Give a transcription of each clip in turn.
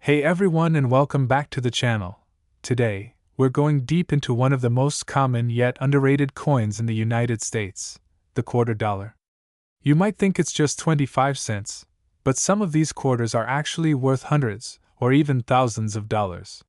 Hey everyone and welcome back to the channel. Today, we're going deep into one of the most common yet underrated coins in the United States, the quarter dollar. You might think it's just 25 cents, but some of these quarters are actually worth hundreds or even thousands of dollars.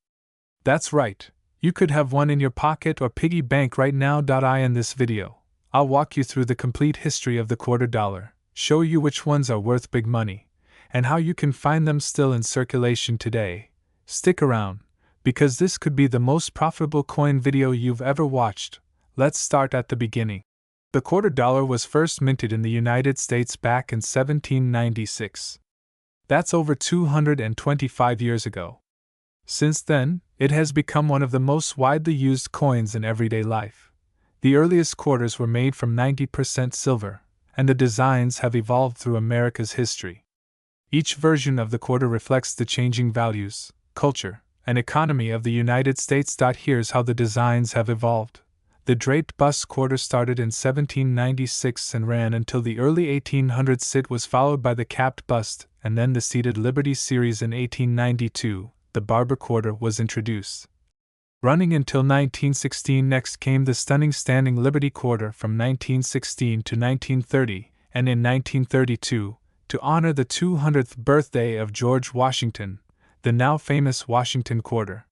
That's right, you could have one in your pocket or piggy bank right now. In this video, I'll walk you through the complete history of the quarter dollar, show you which ones are worth big money, and how you can find them still in circulation today. Stick around, because this could be the most profitable coin video you've ever watched. Let's start at the beginning. The quarter dollar was first minted in the United States back in 1796. That's over 225 years ago. Since then, it has become one of the most widely used coins in everyday life. The earliest quarters were made from 90% silver, and the designs have evolved through America's history. Each version of the quarter reflects the changing values, culture, and economy of the United States. Here's how the designs have evolved. The draped bust quarter started in 1796 and ran until the early 1800s. It was followed by the capped bust, and then the seated Liberty series in 1892. The barber quarter was introduced. Running until 1916, next came the stunning standing Liberty quarter from 1916 to 1930, and in 1932, to honor the 200th birthday of George Washington, the now famous Washington quarter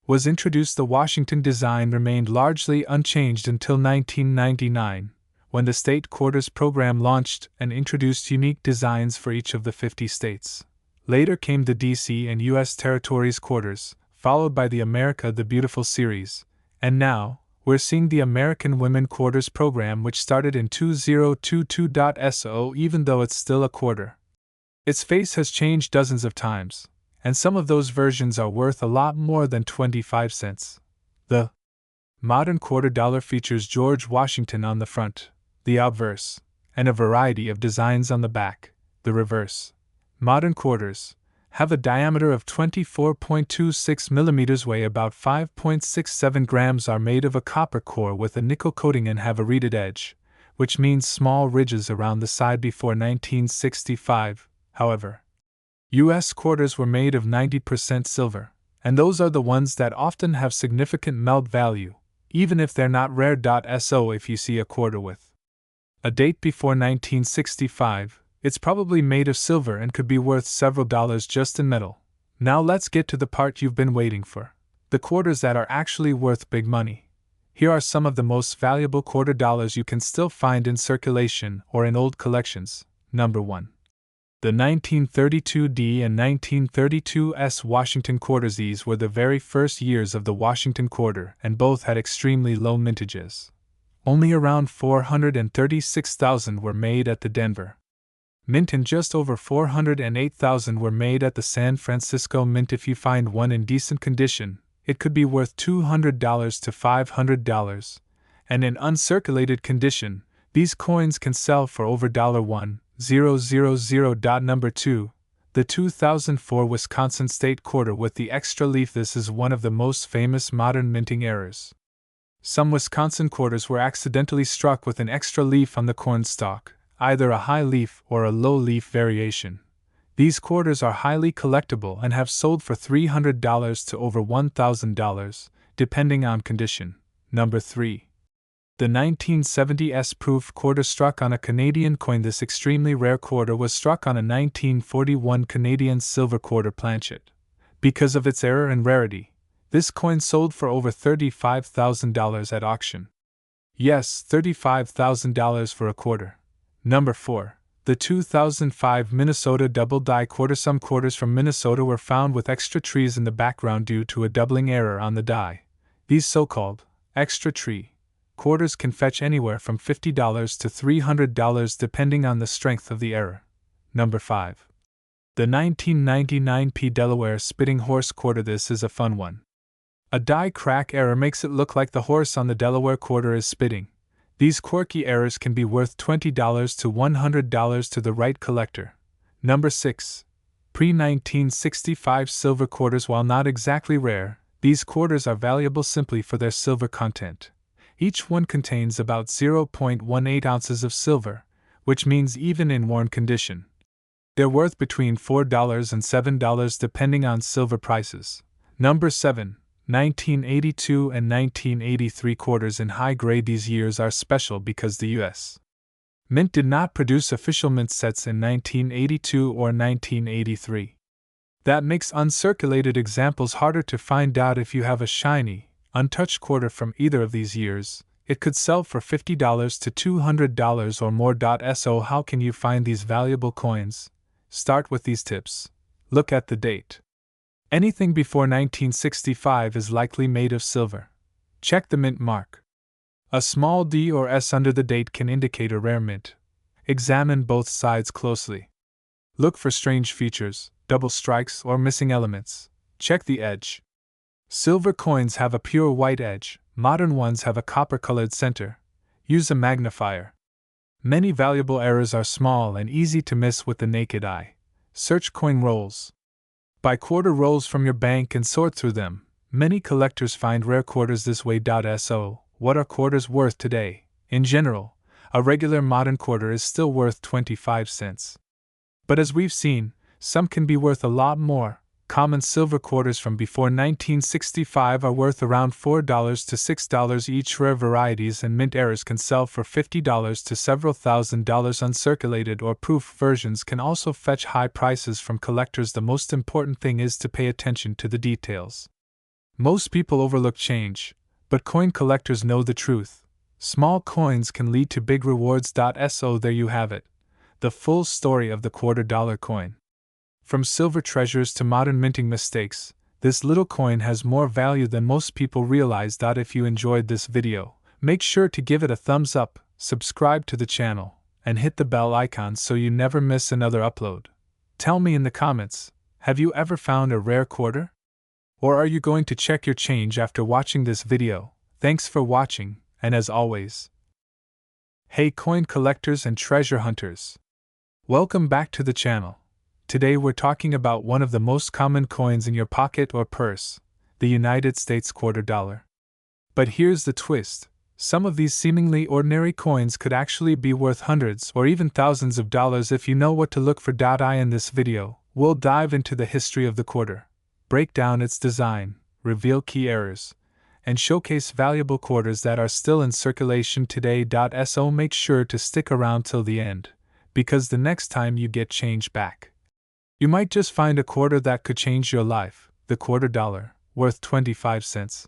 was introduced. The Washington design remained largely unchanged until 1999, when the state quarters program launched and introduced unique designs for each of the 50 states. Later came the DC and U.S. territories quarters, followed by the America the Beautiful series, and now, we're seeing the American Women Quarters program, which started in 2022. Even though it's still a quarter, its face has changed dozens of times, and some of those versions are worth a lot more than 25 cents. The modern quarter dollar features George Washington on the front, the obverse, and a variety of designs on the back, the reverse. Modern quarters have a diameter of 24.26 millimeters, weigh about 5.67 grams, are made of a copper core with a nickel coating, and have a reeded edge, which means small ridges around the side. Before 1965, however, U.S. quarters were made of 90% silver, and those are the ones that often have significant melt value, even if they're not rare. So if you see a quarter with a date before 1965, it's probably made of silver and could be worth several dollars just in metal. Now let's get to the part you've been waiting for, the quarters that are actually worth big money. Here are some of the most valuable quarter dollars you can still find in circulation or in old collections. Number 1. The 1932D and 1932S Washington quarters. These were the very first years of the Washington quarter, and both had extremely low mintages. Only around 436,000 were made at the Denver Mint, and just over 408,000 were made at the San Francisco Mint. If you find one in decent condition, it could be worth $200 to $500, and in uncirculated condition, these coins can sell for over $1,000. Number 2. The 2004 Wisconsin State Quarter with the extra leaf. This is one of the most famous modern minting errors. Some Wisconsin quarters were accidentally struck with an extra leaf on the corn stalk, either a high leaf or a low leaf variation. These quarters are highly collectible and have sold for $300 to over $1,000, depending on condition. Number 3. The 1970 S-proof quarter struck on a Canadian coin. This extremely rare quarter was struck on a 1941 Canadian silver quarter planchet. Because of its error and rarity, this coin sold for over $35,000 at auction. Yes, $35,000 for a quarter. Number 4. The 2005 Minnesota double die quarter. Some quarters from Minnesota were found with extra trees in the background due to a doubling error on the die. These so-called extra tree quarters can fetch anywhere from $50 to $300 depending on the strength of the error. Number 5. The 1999 P Delaware spitting horse quarter. This is a fun one. A die crack error makes it look like the horse on the Delaware quarter is spitting. These quirky errors can be worth $20 to $100 to the right collector. Number 6. Pre-1965 silver quarters. While not exactly rare, these quarters are valuable simply for their silver content. Each one contains about 0.18 ounces of silver, which means even in worn condition, They're worth between $4 and $7 depending on silver prices. Number 7. 1982 and 1983 quarters in high grade. These years are special because the U.S. Mint did not produce official mint sets in 1982 or 1983. That makes uncirculated examples harder to find out. If you have a shiny, untouched quarter from either of these years, it could sell for $50 to $200 or more. So how can you find these valuable coins? Start with these tips. Look at the date. Anything before 1965 is likely made of silver. Check the mint mark. A small D or S under the date can indicate a rare mint. Examine both sides closely. Look for strange features, double strikes, or missing elements. Check the edge. Silver coins have a pure white edge, modern ones have a copper-colored center. Use a magnifier. Many valuable errors are small and easy to miss with the naked eye. Search coin rolls. Buy quarter rolls from your bank and sort through them. Many collectors find rare quarters this way. So, what are quarters worth today? In general, a regular modern quarter is still worth 25 cents. But as we've seen, some can be worth a lot more. Common silver quarters from before 1965 are worth around $4 to $6 each. Rare varieties and mint errors can sell for $50 to several $1,000s. Uncirculated or proof versions can also fetch high prices from collectors. The most important thing is to pay attention to the details. Most people overlook change, but coin collectors know the truth. Small coins can lead to big rewards. So there you have it, the full story of the $quarter coin. From silver treasures to modern minting mistakes, this little coin has more value than most people realize. If you enjoyed this video, make sure to give it a thumbs up, subscribe to the channel, and hit the bell icon so you never miss another upload. Tell me in the comments, have you ever found a rare quarter? Or are you going to check your change after watching this video? Thanks for watching, and as always, hey coin collectors and treasure hunters! Welcome back to the channel. Today we're talking about one of the most common coins in your pocket or purse, the United States $quarter. But here's the twist. Some of these seemingly ordinary coins could actually be worth hundreds or even thousands of dollars if you know what to look for. In this video, we'll dive into the history of the quarter, break down its design, reveal key errors, and showcase valuable quarters that are still in circulation today. So make sure to stick around till the end, because the next time you get change back, you might just find a quarter that could change your life. The $quarter, worth 25 cents,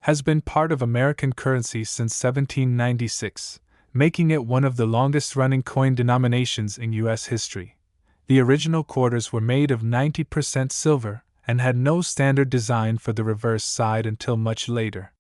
has been part of American currency since 1796, making it one of the longest-running coin denominations in U.S. history. The original quarters were made of 90% silver and had no standard design for the reverse side until much later.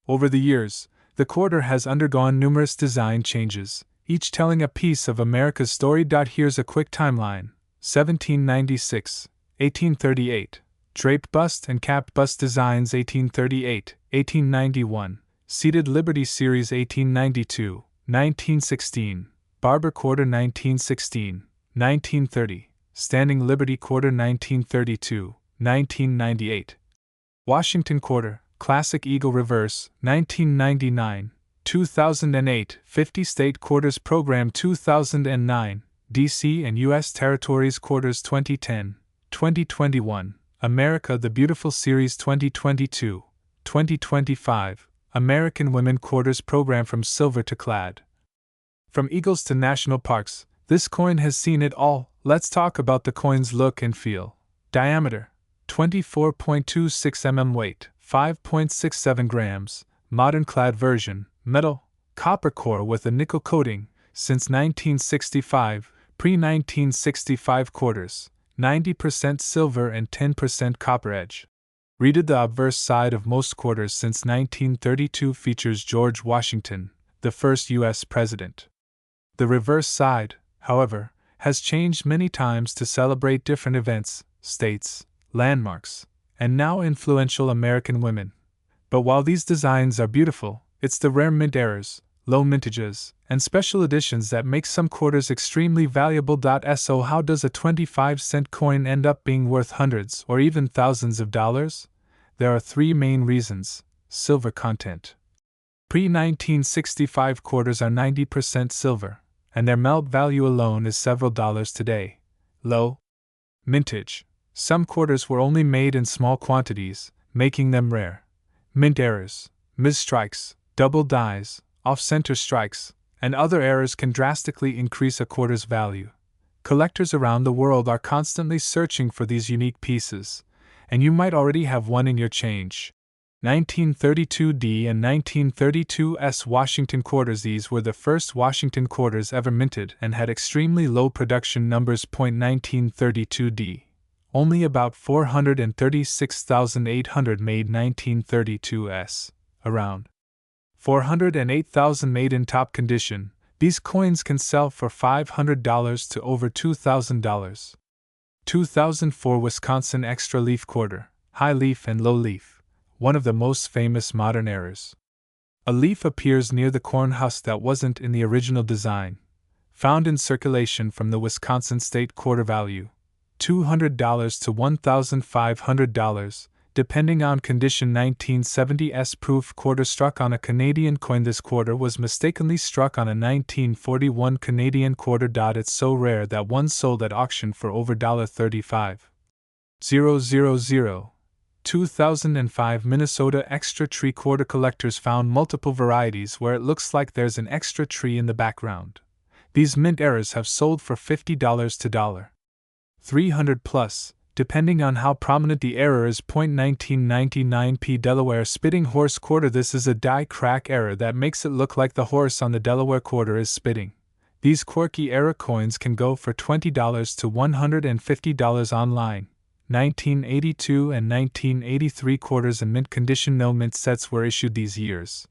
Over the years, the quarter has undergone numerous design changes, each telling a piece of America's story. Here's a quick timeline. 1796, 1838, draped bust and capped bust designs. 1838, 1891, seated Liberty Series. 1892, 1916, barber quarter. 1916, 1930, standing Liberty quarter. 1932, 1998, Washington quarter, classic eagle reverse. 1999, 2008, 50 state quarters program. 2009, DC and U.S. territories quarters. 2010, 2021, America the Beautiful Series. 2022, 2025, American Women Quarters program. From silver to clad, from eagles to national parks, this coin has seen it all. Let's talk about the coin's look and feel. Diameter, 24.26 mm. Weight, 5.67 grams. Modern clad version, metal, copper core with a nickel coating. Since 1965, pre-1965 quarters, 90% silver and 10% copper edge. Read the obverse side of most quarters since 1932 features George Washington, the first U.S. president. The reverse side, however, has changed many times to celebrate different events, states, landmarks, and now influential American women. But while these designs are beautiful, it's the rare mint errors, low mintages, and special editions that make some quarters extremely valuable. So how does a 25-cent coin end up being worth hundreds or even thousands of dollars? There are three main reasons. Silver content. Pre-1965 quarters are 90% silver, and their melt value alone is several dollars today. Low mintage. Some quarters were only made in small quantities, making them rare. Mint errors, misstrikes, double dies, off-center strikes, and other errors can drastically increase a quarter's value. Collectors around the world are constantly searching for these unique pieces, and you might already have one in your change. 1932D and 1932S Washington quarters. These were the first Washington quarters ever minted and had extremely low production numbers. 1932D. Only about 436,800 made. 1932S. Around 408,000 made in top condition. These coins can sell for $500 to over $2,000. 2004 Wisconsin Extra Leaf Quarter, High Leaf and Low Leaf, one of the most famous modern errors. A leaf appears near the corn husk that wasn't in the original design. Found in circulation from the Wisconsin State Quarter. Value $200 to $1,500, depending on condition. 1970s proof quarter struck on a Canadian coin. This quarter was mistakenly struck on a 1941 Canadian quarter. It's so rare that one sold at auction for over $35,000. 2005 Minnesota Extra Tree Quarter. Collectors found multiple varieties where it looks like there's an extra tree in the background. These mint errors have sold for $50 to $300 plus, depending on how prominent the error is. 1999 Delaware Spitting Horse Quarter. This is a die crack error that makes it look like the horse on the Delaware quarter is spitting. These quirky error coins can go for $20 to $150 online. 1982 and 1983 quarters in mint condition. No mint sets were issued these years,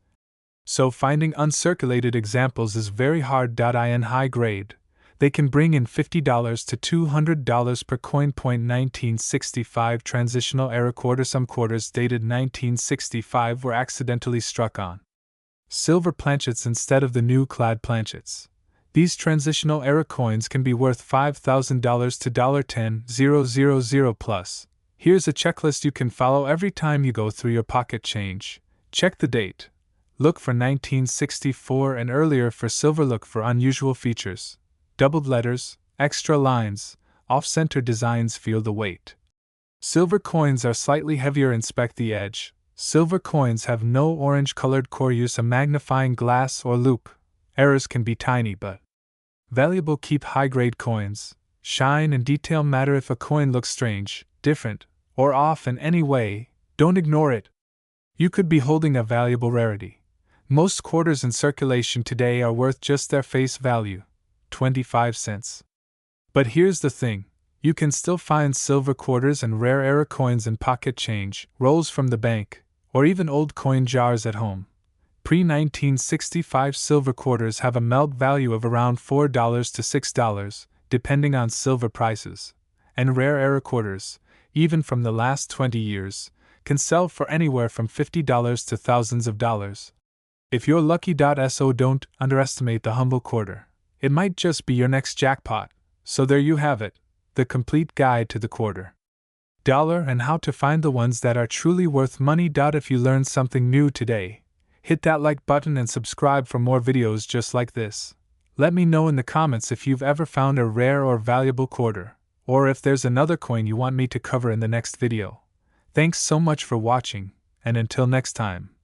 so finding uncirculated examples is very hard. In high grade, they can bring in $50 to $200 per coin. 1965 Transitional Error Quarter. Some quarters dated 1965 were accidentally struck on silver planchets instead of the new clad planchets. These transitional error coins can be worth $5,000 to $10,000 plus. Here's a checklist you can follow every time you go through your pocket change. Check the date. Look for 1964 and earlier for silver. Look for unusual features. Doubled letters, extra lines, off-center designs. Feel the weight. Silver coins are slightly heavier. Inspect the edge. Silver coins have no orange-colored core. Use a magnifying glass or loupe. Errors can be tiny but valuable. Keep high-grade coins. Shine and detail matter. If a coin looks strange, different, or off in any way, don't ignore it. You could be holding a valuable rarity. Most quarters in circulation today are worth just their face value, 25 cents. But here's the thing, you can still find silver quarters and rare error coins in pocket change, rolls from the bank, or even old coin jars at home. Pre-1965 silver quarters have a melt value of around $4 to $6, depending on silver prices, and rare error quarters, even from the last 20 years, can sell for anywhere from $50 to thousands of dollars. If you're lucky. So don't underestimate the humble quarter. It might just be your next jackpot. So there you have it, the complete guide to the quarter dollar and how to find the ones that are truly worth money. If you learned something new today, hit that like button and subscribe for more videos just like this. Let me know in the comments if you've ever found a rare or valuable quarter, or if there's another coin you want me to cover in the next video. Thanks so much for watching, and until next time.